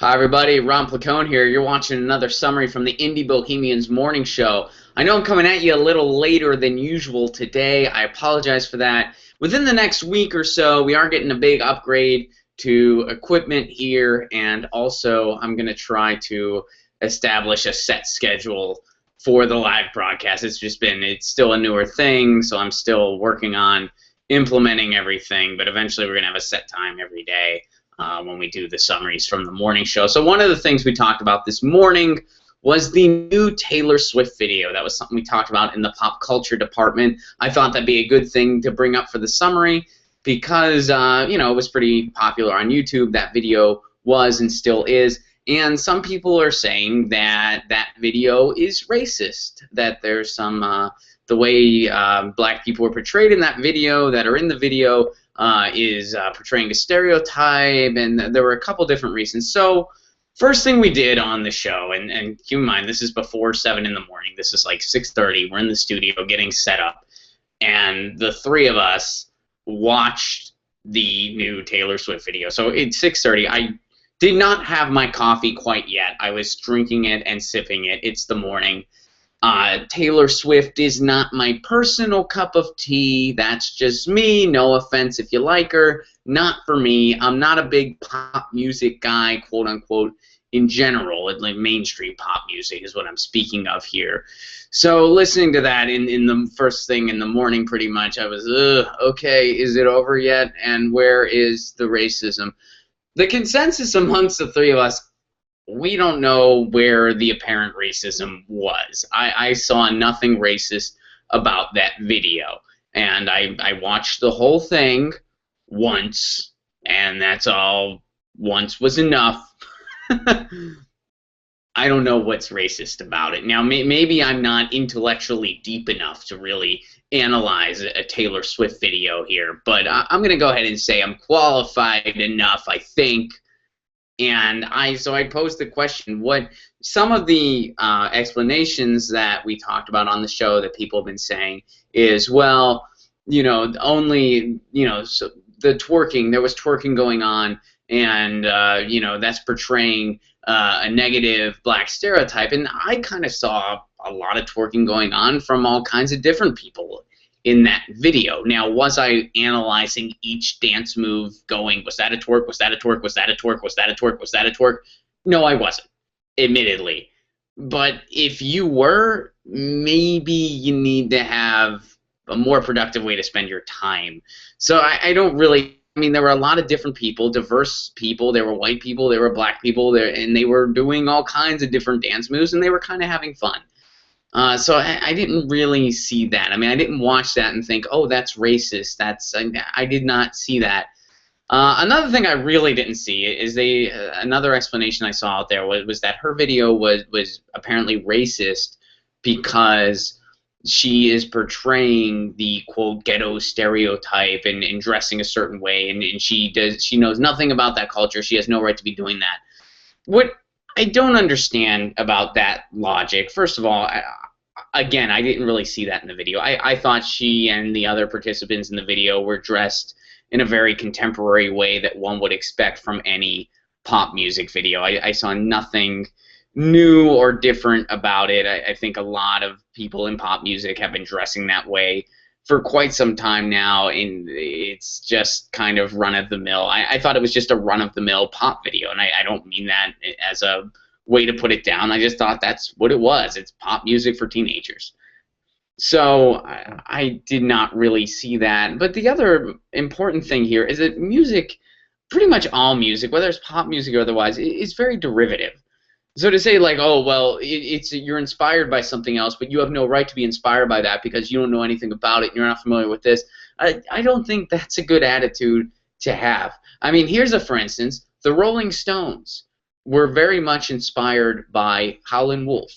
Hi everybody, Ron Placone here. You're watching another summary from the Indie Bohemians morning show. I know I'm coming at you a little later than usual today. I apologize for that. Within the next week or so, we are getting a big upgrade to equipment here, and also I'm going to try to establish a set schedule for the live broadcast. It's still a newer thing, so I'm still working on implementing everything, but eventually we're going to have a set time every day when we do the summaries from the morning show. So one of the things we talked about this morning was the new Taylor Swift video. That was something we talked about in the pop culture department. I thought that'd be a good thing to bring up for the summary because, it was pretty popular on YouTube. That video was and still is. And some people are saying that that video is racist, that there's some, the way black people were portrayed in that video, that are in the video, is portraying a stereotype, and there were a couple different reasons. So first thing we did on the show, and keep in mind this is before 7 in the morning, this is like 6:30, we're in the studio getting set up, and the three of us watched the new Taylor Swift video. So it's 6:30. I did not have my coffee quite yet. I was drinking it and sipping it. It's the morning. Taylor Swift is not my personal cup of tea. That's just me. No offense if you like her. Not for me. I'm not a big pop music guy, quote unquote, in general. Like mainstream pop music is what I'm speaking of here. So listening to that in the first thing in the morning, pretty much, I was, okay, is it over yet? And where is the racism? The consensus amongst the three of us, we don't know where the apparent racism was. I saw nothing racist about that video. And I watched the whole thing once, and that's all. Once was enough. I don't know what's racist about it. Now, maybe I'm not intellectually deep enough to really analyze a Taylor Swift video here, but I'm going to go ahead and say I'm qualified enough, I think. And so I posed the question, what some of the explanations that we talked about on the show that people have been saying is, well, only, so the twerking, there was twerking going on, and, that's portraying a negative black stereotype. And I kind of saw a lot of twerking going on from all kinds of different people in that video. Now, was I analyzing each dance move going, was that a twerk, was that a twerk, was that a twerk, was that a twerk, was that a twerk? No, I wasn't, admittedly. But if you were, maybe you need to have a more productive way to spend your time. So I don't really, there were a lot of different people, diverse people. There were white people, there were black people, and they were doing all kinds of different dance moves, and they were kind of having fun. So I didn't really see that. I didn't watch that and think, oh, that's racist. I did not see that. Another thing I really didn't see is another explanation I saw out there was that her video was apparently racist because she is portraying the, quote, ghetto stereotype and dressing a certain way, and she knows nothing about that culture. She has no right to be doing that. What I don't understand about that logic, first of all, again, I didn't really see that in the video. I thought she and the other participants in the video were dressed in a very contemporary way that one would expect from any pop music video. I saw nothing new or different about it. I think a lot of people in pop music have been dressing that way for quite some time now, and it's just kind of run-of-the-mill. I thought it was just a run-of-the-mill pop video, and I don't mean that as a way to put it down. I just thought that's what it was. It's pop music for teenagers. So I did not really see that. But the other important thing here is that music, pretty much all music, whether it's pop music or otherwise, is very derivative. So to say, like, oh, well, you're inspired by something else, but you have no right to be inspired by that because you don't know anything about it and you're not familiar with this, I don't think that's a good attitude to have. Here's for instance, the Rolling Stones were very much inspired by Howlin' Wolf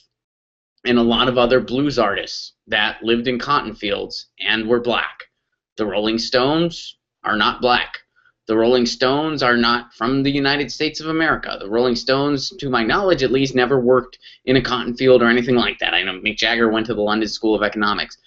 and a lot of other blues artists that lived in cotton fields and were black. The Rolling Stones are not black. The Rolling Stones are not from the United States of America. The Rolling Stones, to my knowledge at least, never worked in a cotton field or anything like that. I know Mick Jagger went to the London School of Economics.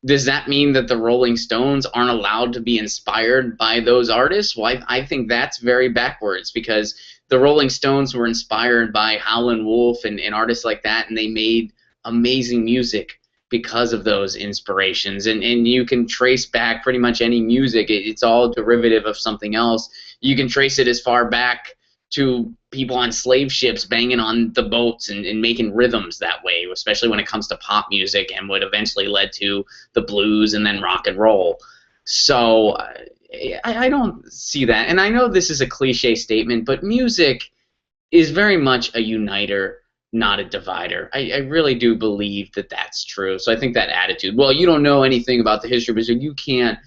Does that mean that the Rolling Stones aren't allowed to be inspired by those artists? Well, I think that's very backwards, because the Rolling Stones were inspired by Howlin' Wolf and artists like that, and they made amazing music because of those inspirations. And you can trace back pretty much any music. It's all derivative of something else. You can trace it as far back to people on slave ships banging on the boats and making rhythms that way, especially when it comes to pop music, and what eventually led to the blues and then rock and roll. So I don't see that. And I know this is a cliche statement, but music is very much a uniter, not a divider. I really do believe that that's true. So I think that attitude, well, you don't know anything about the history of music, you can't,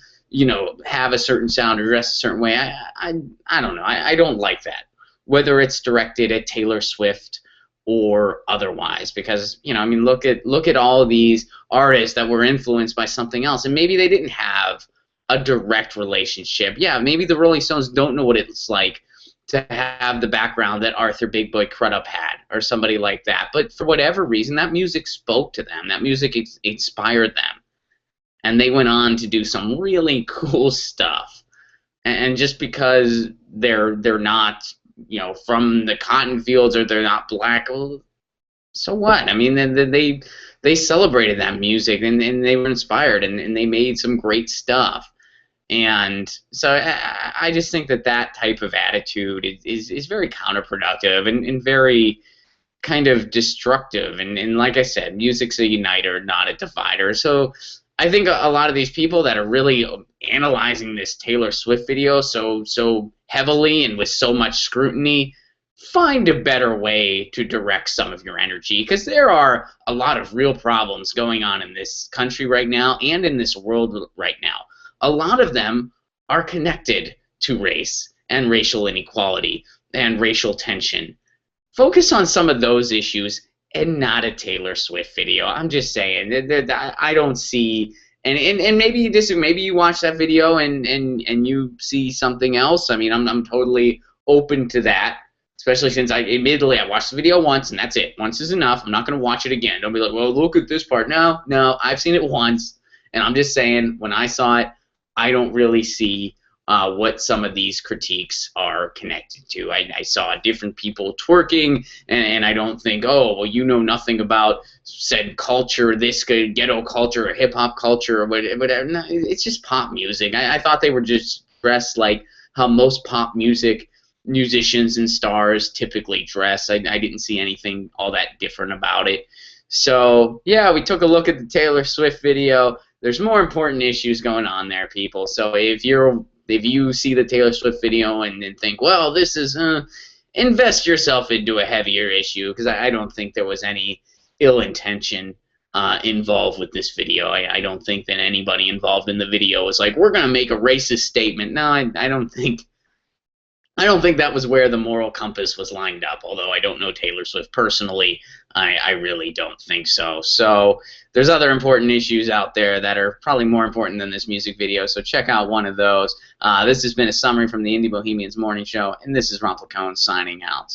have a certain sound or dress a certain way. I don't know. I don't like that, whether it's directed at Taylor Swift or otherwise, because I mean, look at all of these artists that were influenced by something else, and maybe they didn't have a direct relationship. Yeah, maybe the Rolling Stones don't know what it's like to have the background that Arthur Big Boy Crudup had, or somebody like that. But for whatever reason, that music spoke to them. That music inspired them, and they went on to do some really cool stuff. And just because they're not from the cotton fields, or they're not black, well, so what? I mean, they celebrated that music, and they were inspired, and they made some great stuff. And so I just think that type of attitude is very counterproductive, and very kind of destructive. And like I said, music's a uniter, not a divider. So I think a lot of these people that are really analyzing this Taylor Swift video so heavily and with so much scrutiny, find a better way to direct some of your energy, because there are a lot of real problems going on in this country right now and in this world right now. A lot of them are connected to race and racial inequality and racial tension. Focus on some of those issues and not a Taylor Swift video. I'm just saying. I don't see, and maybe you disagree. Maybe you watch that video and you see something else. I mean, I'm totally open to that, especially since I watched the video once, and that's it. Once is enough. I'm not going to watch it again. Don't be like, well, look at this part. No, I've seen it once, and I'm just saying, when I saw it, I don't really see what some of these critiques are connected to. I saw different people twerking, and I don't think, oh, well, you know nothing about said culture, this ghetto culture or hip-hop culture or whatever. No, it's just pop music. I thought they were just dressed like how most pop musicians and stars typically dress. I didn't see anything all that different about it. So, yeah, we took a look at the Taylor Swift video. There's more important issues going on there, people. So if you see the Taylor Swift video and think, well, this is, invest yourself into a heavier issue, because I don't think there was any ill intention involved with this video. I don't think that anybody involved in the video was like, we're going to make a racist statement. No, I don't think that was where the moral compass was lined up, although I don't know Taylor Swift personally. I really don't think so. So there's other important issues out there that are probably more important than this music video, so check out one of those. This has been a summary from the Indie Bohemians Morning Show, and this is Ron Placone signing out.